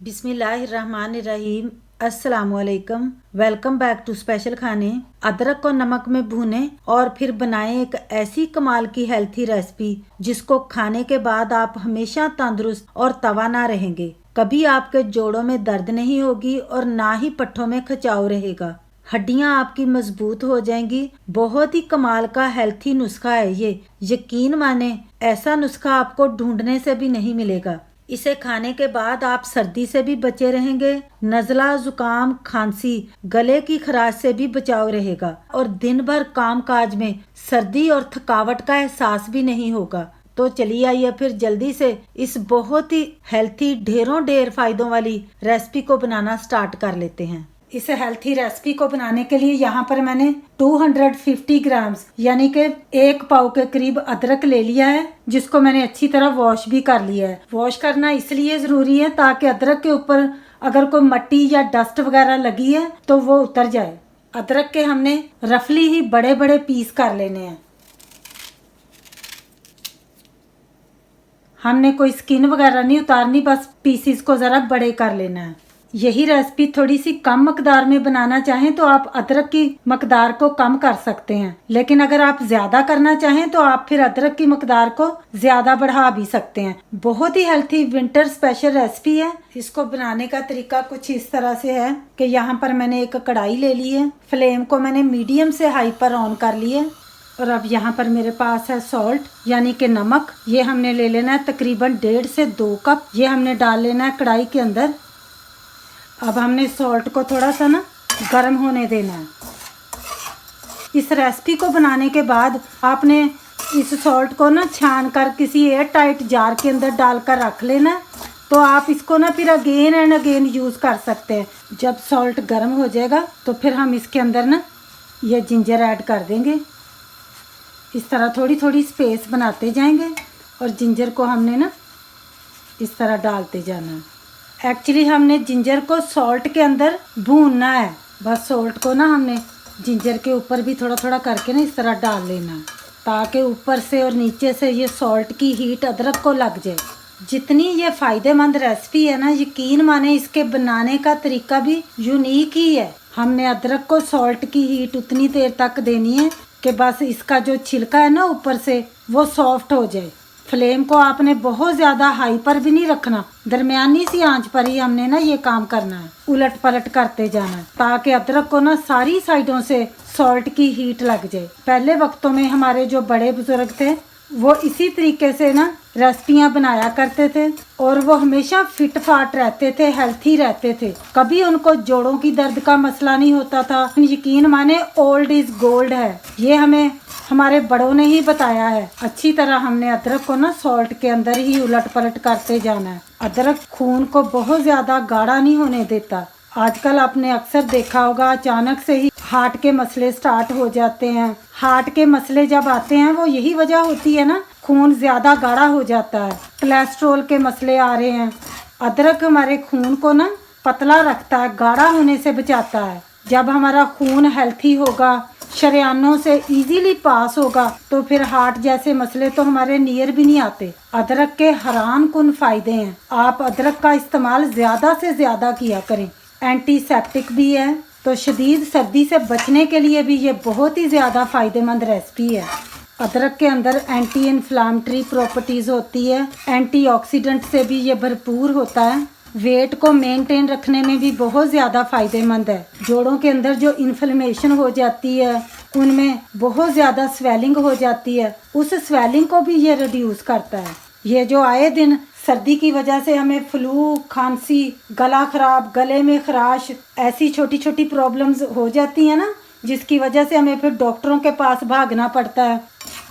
बिस्मिल्लाहिर्रहमानिर्रहीम। अस्सलामुअलैकुम। Welcome back to special खाने। अदरक को नमक में भूनें और फिर बनाएं एक ऐसी कमाल की हेल्थी रेसिपी जिसको खाने के बाद आप हमेशा तंदुरुस्त और तवाना रहेंगे। कभी आपके जोड़ों में दर्द नहीं होगी और ना ही पट्ठों में खिंचाव रहेगा। हड्डियां आपकी मजबूत हो जाएंगी। बहुत ही कमाल का हेल्थी नुस्खा है ये। यकीन माने ऐसा नुस्खा आपको ढूंढने से भी नहीं मिलेगा। इसे खाने के बाद आप सर्दी से भी बचे रहेंगे। नज़ला, जुकाम, खांसी, गले की खराश से भी बचाव रहेगा और दिन भर काम काज में सर्दी और थकावट का एहसास भी नहीं होगा। तो चलिए आइए फिर जल्दी से इस बहुत ही हेल्थी ढेरों फायदों वाली रेसिपी को बनाना स्टार्ट कर लेते हैं। इस हेल्थी रेसिपी को बनाने के लिए यहाँ पर मैंने 250 ग्राम्स यानी कि 1 पाव के करीब अदरक ले लिया है, जिसको मैंने अच्छी तरह वॉश भी कर लिया है। वॉश करना इसलिए ज़रूरी है ताकि अदरक के ऊपर अगर कोई मट्टी या डस्ट वगैरह लगी है तो वो उतर जाए। अदरक के हमने रफली ही बड़े बड़े पीस कर लेने हैं। हमने कोई स्किन वगैरह नहीं उतारनी, बस पीसीस को ज़रा बड़े कर लेना है। यही रेसिपी थोड़ी सी कम मकदार में बनाना चाहें तो आप अदरक की मकदार को कम कर सकते हैं, लेकिन अगर आप ज्यादा करना चाहें तो आप फिर अदरक की मकदार को ज्यादा बढ़ा भी सकते हैं। बहुत ही हेल्थी विंटर स्पेशल रेसिपी है। इसको बनाने का तरीका कुछ इस तरह से है कि यहाँ पर मैंने एक कढ़ाई ले ली है। फ्लेम को मैंने मीडियम से हाई पर ऑन कर लिया है और अब यहाँ पर मेरे पास है सॉल्ट यानी कि नमक। ये हमने ले लेना है तकरीबन 1.5 से 2 कप। ये हमने डाल लेना है कढ़ाई के अंदर। अब हमने सॉल्ट को थोड़ा सा ना गर्म होने देना है। इस रेसिपी को बनाने के बाद आपने इस सॉल्ट को ना छान कर किसी एयर टाइट जार के अंदर डालकर रख लेना, तो आप इसको ना फिर अगेन एंड अगेन यूज़ कर सकते हैं। जब सॉल्ट गर्म हो जाएगा तो फिर हम इसके अंदर ना ये जिंजर ऐड कर देंगे। इस तरह थोड़ी थोड़ी स्पेस बनाते जाएंगे और जिंजर को हमने ना इस तरह डालते जाना है। एक्चुअली हमने जिंजर को सॉल्ट के अंदर भूनना है। बस सॉल्ट को ना हमने जिंजर के ऊपर भी थोड़ा थोड़ा करके ना इस तरह डाल लेना, ताकि ऊपर से और नीचे से ये सॉल्ट की हीट अदरक को लग जाए। जितनी ये फ़ायदेमंद रेसिपी है ना, यकीन माने इसके बनाने का तरीका भी यूनिक ही है। हमने अदरक को सॉल्ट की हीट उतनी देर तक देनी है कि बस इसका जो छिलका है ना ऊपर से वो सॉफ्ट हो जाए। फ्लेम को आपने बहुत ज़्यादा हाई पर भी नहीं रखना, दरमियानी सी आंच पर ही हमने ना ये काम करना है। उलट पलट करते जाना है ताकि अदरक को ना सारी साइडों से सॉल्ट की हीट लग जाए। पहले वक्तों में हमारे जो बड़े बुजुर्ग थे वो इसी तरीके से ना रेसिपियाँ बनाया करते थे और वो हमेशा फिट फाट रहते थे, हेल्थी रहते थे। कभी उनको जोड़ों की दर्द का मसला नहीं होता था। यकीन माने ओल्ड इज गोल्ड है, ये हमें हमारे बड़ों ने ही बताया है। अच्छी तरह हमने अदरक को ना सॉल्ट के अंदर ही उलट पलट करते जाना है। अदरक खून को बहुत ज़्यादा गाढ़ा नहीं होने देता। आजकल आपने अक्सर देखा होगा अचानक से ही हार्ट के मसले स्टार्ट हो जाते हैं। हार्ट के मसले जब आते हैं वो यही वजह होती है ना, खून ज़्यादा गाढ़ा हो जाता है, कोलेस्ट्रॉल के मसले आ रहे हैं। अदरक हमारे खून को ना पतला रखता है, गाढ़ा होने से बचाता है। जब हमारा खून हेल्थी होगा, शरेयानों से इजीली पास होगा, तो फिर हार्ट जैसे मसले तो हमारे नियर भी नहीं आते। अदरक के हैरान कुन फायदे हैं। आप अदरक का इस्तेमाल ज़्यादा से ज़्यादा किया करें। एंटीसेप्टिक भी है, तो शदीद सर्दी से बचने के लिए भी ये बहुत ही ज़्यादा फ़ायदेमंद रेसिपी है। अदरक के अंदर एंटी इन्फ्लामेटरी प्रॉपर्टीज़ होती है, एंटीऑक्सीडेंट से भी ये भरपूर होता है। वेट को मेंटेन रखने में भी बहुत ज़्यादा फ़ायदेमंद है। जोड़ों के अंदर जो इन्फ्लेमेशन हो जाती है, उनमें बहुत ज़्यादा स्वेलिंग हो जाती है, उस स्वेलिंग को भी ये रिड्यूस करता है। ये जो आए दिन सर्दी की वजह से हमें फ्लू, खांसी, गला ख़राब, गले में खराश, ऐसी छोटी छोटी प्रॉब्लम्स हो जाती हैं ना, जिसकी वजह से हमें फिर डॉक्टरों के पास भागना पड़ता है।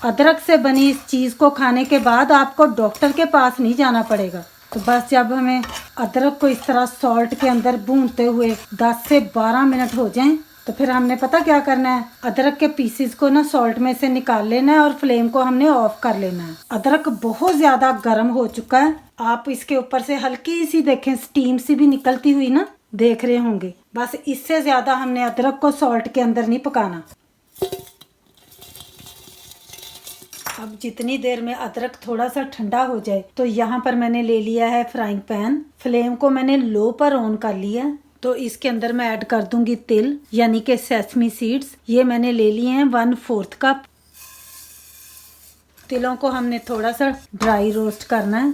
अदरक से बनी इस चीज़ को खाने के बाद आपको डॉक्टर के पास नहीं जाना पड़ेगा। तो बस जब हमें अदरक को इस तरह सॉल्ट के अंदर भूनते हुए 10 से 12 मिनट हो जाएं, तो फिर हमने पता क्या करना है, अदरक के पीसीस को ना सॉल्ट में से निकाल लेना है और फ्लेम को हमने ऑफ कर लेना है। अदरक बहुत ज़्यादा गर्म हो चुका है। आप इसके ऊपर से हल्की सी देखें स्टीम सी भी निकलती हुई ना देख रहे होंगे। बस इससे ज़्यादा हमने अदरक को सॉल्ट के अंदर नहीं पकाना। अब जितनी देर में अदरक थोड़ा सा ठंडा हो जाए तो यहाँ पर मैंने ले लिया है फ्राइंग पैन। फ्लेम को मैंने लो पर ऑन कर लिया। तो इसके अंदर मैं ऐड कर दूंगी तिल यानी कि सेसमी सीड्स। ये मैंने ले लिए हैं 1/4 कप। तिलों को हमने थोड़ा सा ड्राई रोस्ट करना है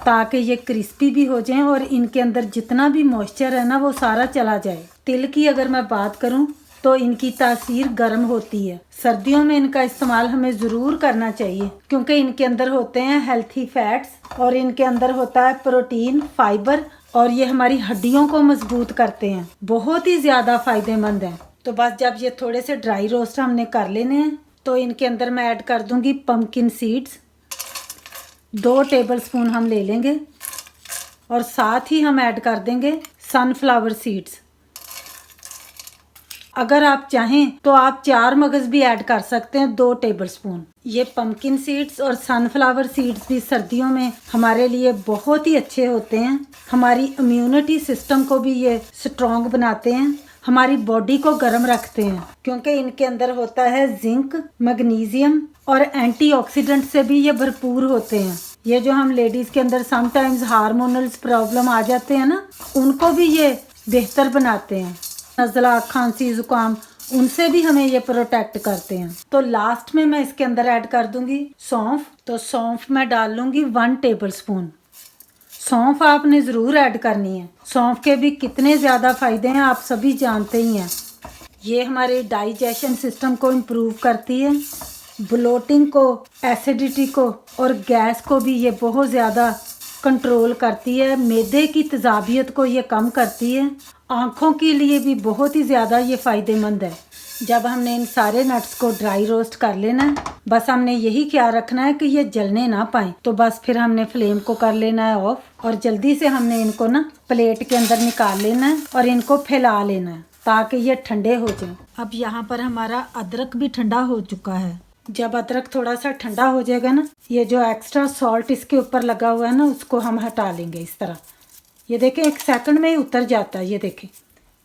ताकि ये क्रिस्पी भी हो जाएं और इनके अंदर जितना भी मॉइस्चर है ना वो सारा चला जाए। तिल की अगर मैं बात करूं तो इनकी तासीर गर्म होती है। सर्दियों में इनका इस्तेमाल हमें ज़रूर करना चाहिए क्योंकि इनके अंदर होते हैं हेल्थी फैट्स और इनके अंदर होता है प्रोटीन, फाइबर और ये हमारी हड्डियों को मजबूत करते हैं। बहुत ही ज़्यादा फायदेमंद हैं। तो बस जब ये थोड़े से ड्राई रोस्ट हमने कर लेने हैं तो इनके अंदर मैं ऐड कर दूंगी पम्पकिन सीड्स। 2 टेबलस्पून हम ले लेंगे और साथ ही हम ऐड कर देंगे सनफ्लावर सीड्स। अगर आप चाहें तो आप 4 मगज भी ऐड कर सकते हैं, 2 टेबलस्पून। ये पम्पकिन सीड्स और सनफ्लावर सीड्स भी सर्दियों में हमारे लिए बहुत ही अच्छे होते हैं। हमारी इम्यूनिटी सिस्टम को भी ये स्ट्रॉन्ग बनाते हैं, हमारी बॉडी को गर्म रखते हैं क्योंकि इनके अंदर होता है जिंक, मैग्नीशियम और एंटीऑक्सीडेंट से भी ये भरपूर होते हैं। ये जो हम लेडीज के अंदर समटाइम्स हार्मोनल प्रॉब्लम आ जाते हैं ना, उनको भी ये बेहतर बनाते हैं। नज़ला, खांसी, जुकाम उनसे भी हमें ये प्रोटेक्ट करते हैं। तो लास्ट में मैं इसके अंदर ऐड कर दूंगी सौंफ। तो सौंफ मैं डाल लूंगी 1 टेबलस्पून। सौंफ आपने ज़रूर ऐड करनी है। सौंफ के भी कितने ज़्यादा फायदे हैं आप सभी जानते ही हैं। ये हमारे डाइजेशन सिस्टम को इम्प्रूव करती है, ब्लोटिंग को, एसिडिटी को और गैस को भी ये बहुत ज़्यादा कंट्रोल करती है। मैदे की तेज़ाबियत को ये कम करती है। आँखों के लिए भी बहुत ही ज़्यादा ये फ़ायदेमंद है। जब हमने इन सारे नट्स को ड्राई रोस्ट कर लेना है, बस हमने यही ख्याल रखना है कि ये जलने ना पाए। तो बस फिर हमने फ्लेम को कर लेना है ऑफ और जल्दी से हमने इनको ना प्लेट के अंदर निकाल लेना है और इनको फैला लेना है ताकि ये ठंडे हो जाएं। अब यहाँ पर हमारा अदरक भी ठंडा हो चुका है। जब अदरक थोड़ा सा ठंडा हो जाएगा ना, ये जो एक्स्ट्रा सॉल्ट इसके ऊपर लगा हुआ है ना, उसको हम हटा लेंगे इस तरह। ये देखें 1 सेकंड में ही उतर जाता है। ये देखें,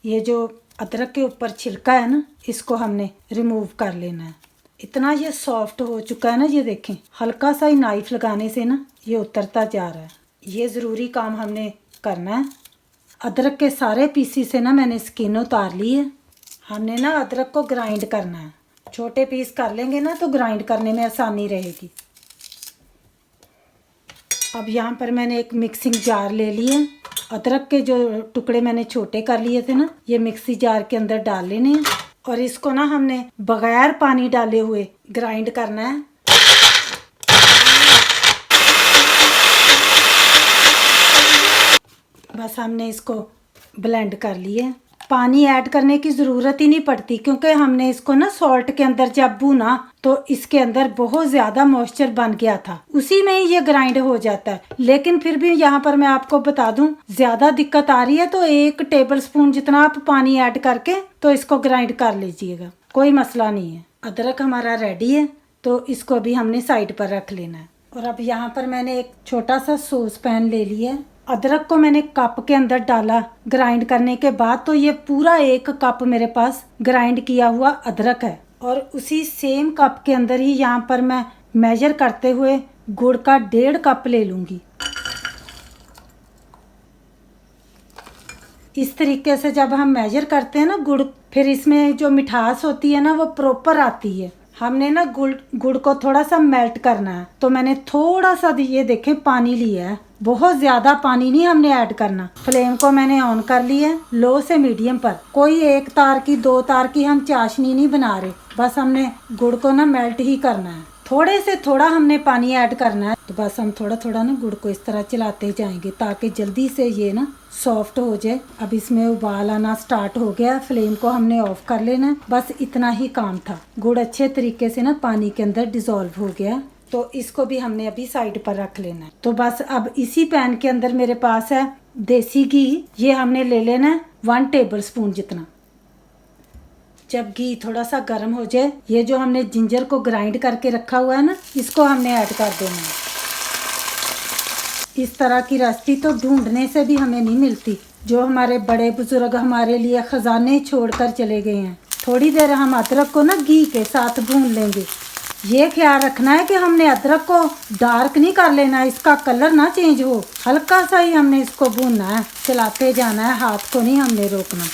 ये जो अदरक के ऊपर छिलका है ना, इसको हमने रिमूव कर लेना है। इतना ये सॉफ्ट हो चुका है ना, ये देखें हल्का सा ही नाइफ लगाने से ना ये उतरता जा रहा है। ये ज़रूरी काम हमने करना है। अदरक के सारे पीसी से ना मैंने स्किन उतार ली है। हमने ना अदरक को ग्राइंड करना है। छोटे पीस कर लेंगे ना तो ग्राइंड करने में आसानी रहेगी। अब यहाँ पर मैंने एक मिक्सिंग जार ले ली है। अदरक के जो टुकड़े मैंने छोटे कर लिए थे ना, ये मिक्सी जार के अंदर डाल लेने हैं और इसको ना हमने बगैर पानी डाले हुए ग्राइंड करना है। बस हमने इसको ब्लेंड कर लिए। पानी ऐड करने की ज़रूरत ही नहीं पड़ती क्योंकि हमने इसको ना सॉल्ट के अंदर जब भूना तो इसके अंदर बहुत ज़्यादा मॉइस्चर बन गया था, उसी में ही ये ग्राइंड हो जाता है। लेकिन फिर भी यहाँ पर मैं आपको बता दूं, ज़्यादा दिक्कत आ रही है तो 1 टेबलस्पून जितना आप पानी ऐड करके तो इसको ग्राइंड कर लीजिएगा, कोई मसला नहीं है। अदरक हमारा रेडी है तो इसको अभी हमने साइड पर रख लेना है। और अब यहाँ पर मैंने एक छोटा सा सॉस पैन ले लिया है। अदरक को मैंने कप के अंदर डाला ग्राइंड करने के बाद, तो ये पूरा 1 कप मेरे पास ग्राइंड किया हुआ अदरक है। और उसी सेम कप के अंदर ही यहाँ पर मैं मेजर करते हुए गुड़ का 1.5 कप ले लूँगी। इस तरीके से जब हम मेजर करते हैं ना गुड़, फिर इसमें जो मिठास होती है ना वो प्रॉपर आती है। हमने ना गुड़ को थोड़ा सा मेल्ट करना है, तो मैंने थोड़ा सा ये देखें पानी लिया है। बहुत ज़्यादा पानी नहीं हमने ऐड करना। फ्लेम को मैंने ऑन कर लिया है लो से मीडियम पर। कोई 1 तार की 2 तार की हम चाशनी नहीं बना रहे, बस हमने गुड़ को ना मेल्ट ही करना है। थोड़े से थोड़ा हमने पानी ऐड करना है। तो बस हम थोड़ा थोड़ा ना गुड़ को इस तरह चलाते जाएंगे ताकि जल्दी से ये ना सॉफ्ट हो जाए। अब इसमें उबाल आना स्टार्ट हो गया। फ्लेम को हमने ऑफ कर लेना है। बस इतना ही काम था। गुड़ अच्छे तरीके से ना पानी के अंदर डिसॉल्व हो गया, तो इसको भी हमने अभी साइड पर रख लेना है। तो बस अब इसी पैन के अंदर मेरे पास है देसी घी। ये हमने ले लेना है 1 टेबलस्पून जितना। जब घी थोड़ा सा गर्म हो जाए, ये जो हमने जिंजर को ग्राइंड करके रखा हुआ है ना, इसको हमने ऐड कर देना है। इस तरह की रेसिपी तो ढूंढने से भी हमें नहीं मिलती। जो हमारे बड़े बुजुर्ग हमारे लिए खजाने छोड़कर चले गए हैं। थोड़ी देर हम अदरक को ना घी के साथ भून लेंगे ये ख्याल रखना है कि हमने अदरक को डार्क नहीं कर लेना है, इसका कलर ना चेंज हो, हल्का सा ही हमने इसको भूनना है, चलाते जाना है, हाथ को नहीं हमने रोकना।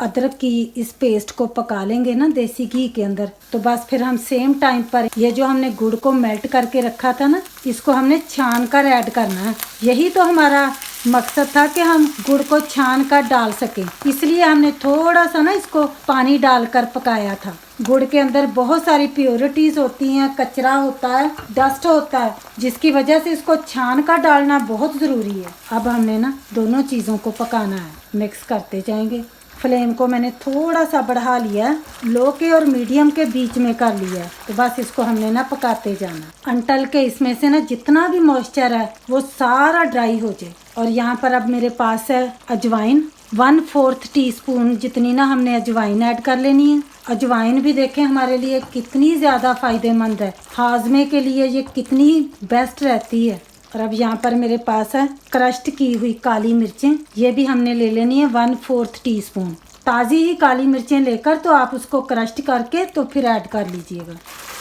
अदरक की इस पेस्ट को पका लेंगे ना देसी घी के अंदर, तो बस फिर हम सेम टाइम पर ये जो हमने गुड़ को मेल्ट करके रखा था ना, इसको हमने छान कर ऐड करना है। यही तो हमारा मकसद था कि हम गुड़ को छान कर डाल सके, इसलिए हमने थोड़ा सा ना इसको पानी डालकर पकाया था। गुड़ के अंदर बहुत सारी प्योरिटीज होती हैं, कचरा होता है, डस्ट होता है, जिसकी वजह से इसको छान कर डालना बहुत ज़रूरी है। अब हमने ना दोनों चीज़ों को पकाना है, मिक्स करते जाएंगे। फ्लेम को मैंने थोड़ा सा बढ़ा लिया, लो के और मीडियम के बीच में कर लिया, तो बस इसको हमने ना पकाते जाना अंटल के इसमें से ना जितना भी मॉइस्चर है वो सारा ड्राई हो जाए। और यहाँ पर अब मेरे पास है अजवाइन, 1/4 टीस्पून जितनी ना हमने अजवाइन ऐड कर लेनी है। अजवाइन भी देखें हमारे लिए कितनी ज़्यादा फायदेमंद है, हाजमे के लिए ये कितनी बेस्ट रहती है। और अब यहाँ पर मेरे पास है क्रश्ड की हुई काली मिर्चें, ये भी हमने ले लेनी है 1/4 टीस्पून। ताज़ी ही काली मिर्चें लेकर तो आप उसको क्रश्ड करके तो फिर ऐड कर लीजिएगा।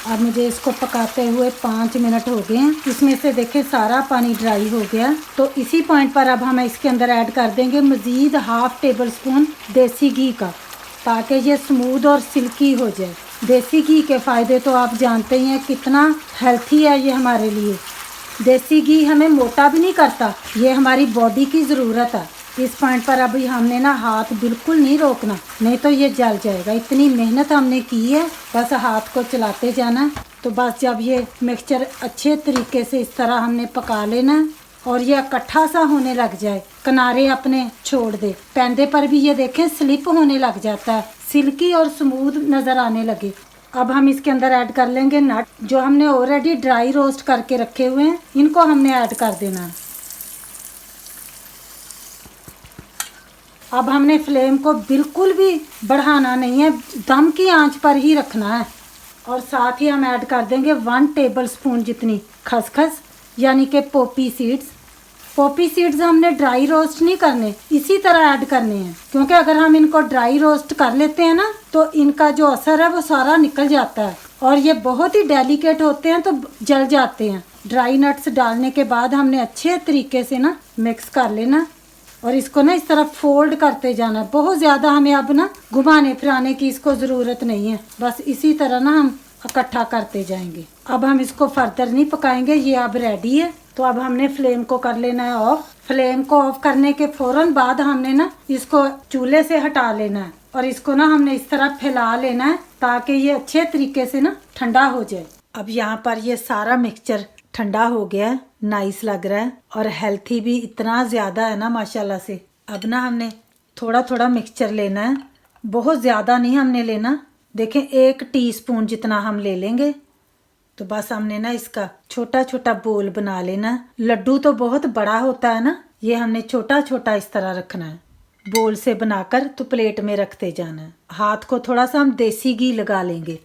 अब मुझे इसको पकाते हुए 5 मिनट हो गए हैं, इसमें से देखें सारा पानी ड्राई हो गया। तो इसी पॉइंट पर अब हम इसके अंदर ऐड कर देंगे मज़ीद 1/2 टेबल स्पून देसी घी का, ताकि ये स्मूथ और सिल्की हो जाए। देसी घी के फ़ायदे तो आप जानते ही हैं कितना हेल्थी है ये हमारे लिए। देसी घी हमें मोटा भी नहीं करता, ये हमारी बॉडी की ज़रूरत है। इस पॉइंट पर अभी हमने ना हाथ बिल्कुल नहीं रोकना, नहीं तो ये जल जाएगा। इतनी मेहनत हमने की है, बस हाथ को चलाते जाना। तो बस जब ये मिक्सचर अच्छे तरीके से इस तरह हमने पका लेना और ये इकट्ठा सा होने लग जाए, किनारे अपने छोड़ दे, पैंदे पर भी ये देखें स्लिप होने लग जाता है, सिल्की और स्मूथ नज़र आने लगे। अब हम इसके अंदर ऐड कर लेंगे नट, जो हमने ऑलरेडी ड्राई रोस्ट करके रखे हुए हैं, इनको हमने ऐड कर देना है। अब हमने फ्लेम को बिल्कुल भी बढ़ाना नहीं है, दम की आंच पर ही रखना है। और साथ ही हम ऐड कर देंगे 1 टेबल स्पून जितनी खसखस, यानी कि पोपी सीड्स। पोपी सीड्स हमने ड्राई रोस्ट नहीं करने, इसी तरह ऐड करने हैं, क्योंकि अगर हम इनको ड्राई रोस्ट कर लेते हैं ना तो इनका जो असर है वो सारा निकल जाता है और ये बहुत ही डेलिकेट होते हैं तो जल जाते हैं। ड्राई नट्स डालने के बाद हमने अच्छे तरीके से ना मिक्स कर लेना और इसको ना इस तरफ फोल्ड करते जाना। बहुत ज़्यादा हमें अब ना घुमाने फिराने की इसको ज़रूरत नहीं है, बस इसी तरह ना हम इकट्ठा करते जाएंगे। अब हम इसको फर्दर नहीं पकाएंगे, ये अब रेडी है। तो अब हमने फ्लेम को कर लेना है ऑफ। फ्लेम को ऑफ करने के फौरन बाद हमने ना इसको चूल्हे से हटा लेना है और इसको ना हमने इस तरह फैला लेना है ताकि ये अच्छे तरीके से ना ठंडा हो जाए। अब यहाँ पर ये सारा मिक्सचर ठंडा हो गया है, नाइस लग रहा है और हेल्थी भी इतना ज़्यादा है ना माशाल्लाह से। अब ना हमने थोड़ा थोड़ा मिक्सचर लेना है, बहुत ज़्यादा नहीं हमने लेना। देखें 1 टीस्पून जितना हम ले लेंगे, तो बस हमने ना इसका छोटा छोटा बोल बना लेना। लड्डू तो बहुत बड़ा होता है ना, ये हमने छोटा छोटा इस तरह रखना है। बोल से बनाकर तो प्लेट में रखते जाना है। हाथ को थोड़ा सा हम देसी घी लगा लेंगे,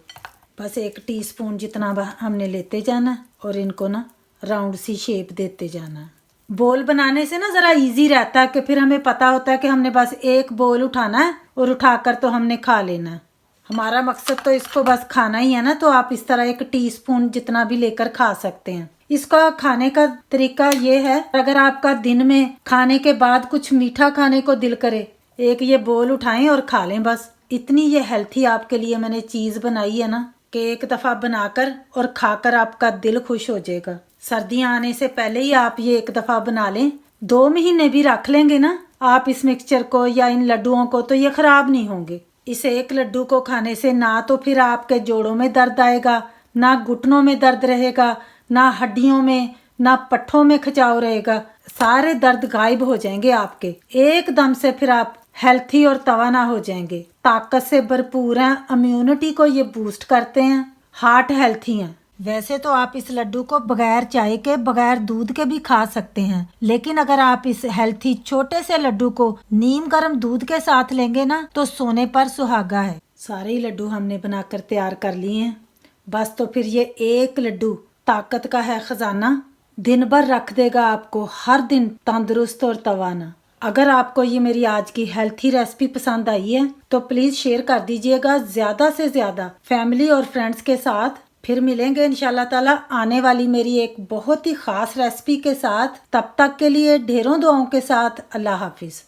बस 1 टीस्पून जितना हमने लेते जाना और इनको ना राउंड सी शेप देते जाना। बोल बनाने से ना ज़रा इजी रहता है कि फिर हमें पता होता है कि हमने बस 1 बोल उठाना है और उठाकर तो हमने खा लेना है। हमारा मकसद तो इसको बस खाना ही है ना, तो आप इस तरह 1 टीस्पून जितना भी लेकर खा सकते हैं। इसका खाने का तरीका ये है, अगर आपका दिन में खाने के बाद कुछ मीठा खाने को दिल करे, एक ये बोल उठाएं और खा लें। बस इतनी ये हेल्थी आपके लिए मैंने चीज़ बनाई है ना कि एक दफ़ा बनाकर और खाकर आपका दिल खुश हो जाएगा। सर्दियाँ आने से पहले ही आप ये एक दफ़ा बना लें, 2 महीने भी रख लेंगे ना आप इस मिक्सचर को या इन लड्डुओं को, तो ये ख़राब नहीं होंगे। इस 1 लड्डू को खाने से ना तो फिर आपके जोड़ों में दर्द आएगा, ना घुटनों में दर्द रहेगा, ना हड्डियों में, ना पट्ठों में खिंचाव रहेगा। सारे दर्द गायब हो जाएंगे आपके एकदम से। फिर आप हेल्थी और तवाना हो जाएंगे, ताकत से भरपूर हैं, इम्यूनिटी को ये बूस्ट करते हैं, हार्ट हेल्थी हैं। वैसे तो आप इस लड्डू को बगैर चाय के, बगैर दूध के भी खा सकते हैं, लेकिन अगर आप इस हेल्थी छोटे से लड्डू को नीम गर्म दूध के साथ लेंगे ना तो सोने पर सुहागा है। सारे ही लड्डू हमने बनाकर तैयार कर लिए हैं। बस तो फिर ये 1 लड्डू ताकत का है खजाना, दिन भर रख देगा आपको हर दिन तंदुरुस्त और तवाना। अगर आपको ये मेरी आज की हेल्थी रेसिपी पसंद आई है तो प्लीज़ शेयर कर दीजिएगा ज़्यादा से ज़्यादा फैमिली और फ्रेंड्स के साथ। फिर मिलेंगे इंशाल्लाह ताला आने वाली मेरी एक बहुत ही ख़ास रेसिपी के साथ। तब तक के लिए ढेरों दुआओं के साथ अल्लाह हाफिज़।